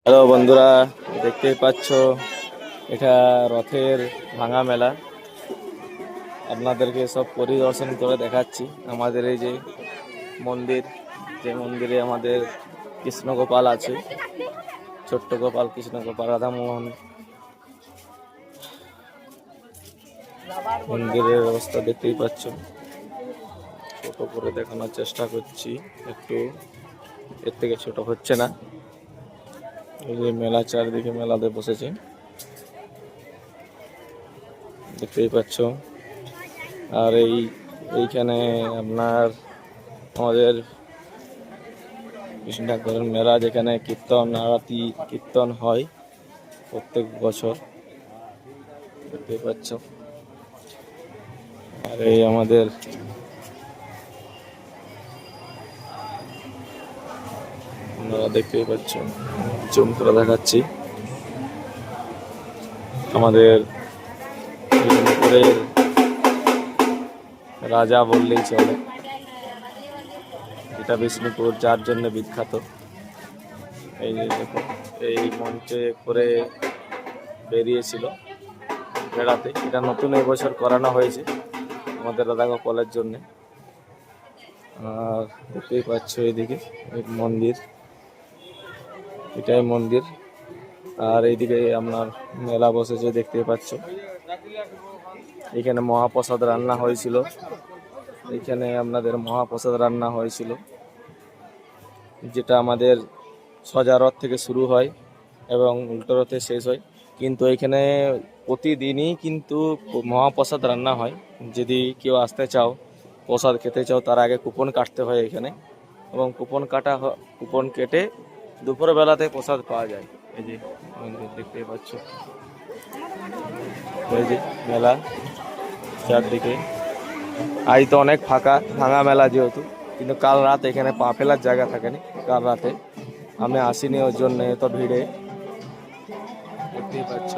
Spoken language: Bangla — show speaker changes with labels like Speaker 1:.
Speaker 1: হ্যালো বন্ধুরা, দেখতেই পাচ্ছ এটা রথের ভাঙা মেলা। আপনাদেরকে সব পরিদর্শন করে দেখাচ্ছি। আমাদের এই যে মন্দির, যে মন্দিরে আমাদের কৃষ্ণ গোপাল আছে, ছোট্ট গোপাল, কৃষ্ণ গোপাল, রাধামোহন। মন্দিরের অবস্থা দেখতেই পাচ্ছ, ছোট করে দেখানোর চেষ্টা করছি, একটু এর থেকে ছোট হচ্ছে না। এই যে মেলা, চারিদিকে মেলাতে বসেছে, দেখতেই পাচ্ছ। আর এইখানে আপনার আমাদের কৃষ্ণ ঠাকুরের মেলা, যেখানে কীর্তন আরতি কীর্তন হয় প্রত্যেক বছর, দেখতেই পাচ্ছ। আর এই আমাদের আপনারা দেখতেই পাচ্ছ, জুম করে দেখাচ্ছি, আমাদের বিষ্ণুপুরের রাজা বললেই চলে। এটা বিষ্ণুপুর যার জন্য বিখ্যাত। এই যে দেখো, এই মঞ্চে করে বেরিয়েছিল বেড়াতে। এটা নতুন এবছর করানো হয়েছে আমাদের রাধা গোপালের জন্য। আর দেখতেই পাচ্ছ এইদিকে মন্দির, এটাই মন্দির। আর এইদিকে আপনার মেলা বসেছে, দেখতেই পাচ্ছ। এখানে মহাপ্রসাদ রান্না হয়েছিল, এখানে আপনাদের মহাপ্রসাদ রান্না হয়েছিল, যেটা আমাদের সোজা রথ থেকে শুরু হয় এবং উল্টো রথে শেষ হয়। কিন্তু এখানে প্রতিদিনই কিন্তু মহাপ্রসাদ রান্না হয়। যদি কেউ আসতে চাও, প্রসাদ খেতে চাও, তার আগে কুপন কাটতে হয় এখানে, এবং কুপন কেটে দুপুরবেলাতে প্রসাদ পাওয়া যায়। এই যে দেখতে পাচ্ছ, এই যে মেলা চারদিকে। আজ তো অনেক ফাঁকা, ভাঙা মেলা যেহেতু, কিন্তু কাল রাত এখানে পা ফেলার জায়গা থাকেনি। কাল রাতে আমি আসিনি, ওর জন্য এত ভিড়ে, দেখতেই পাচ্ছ।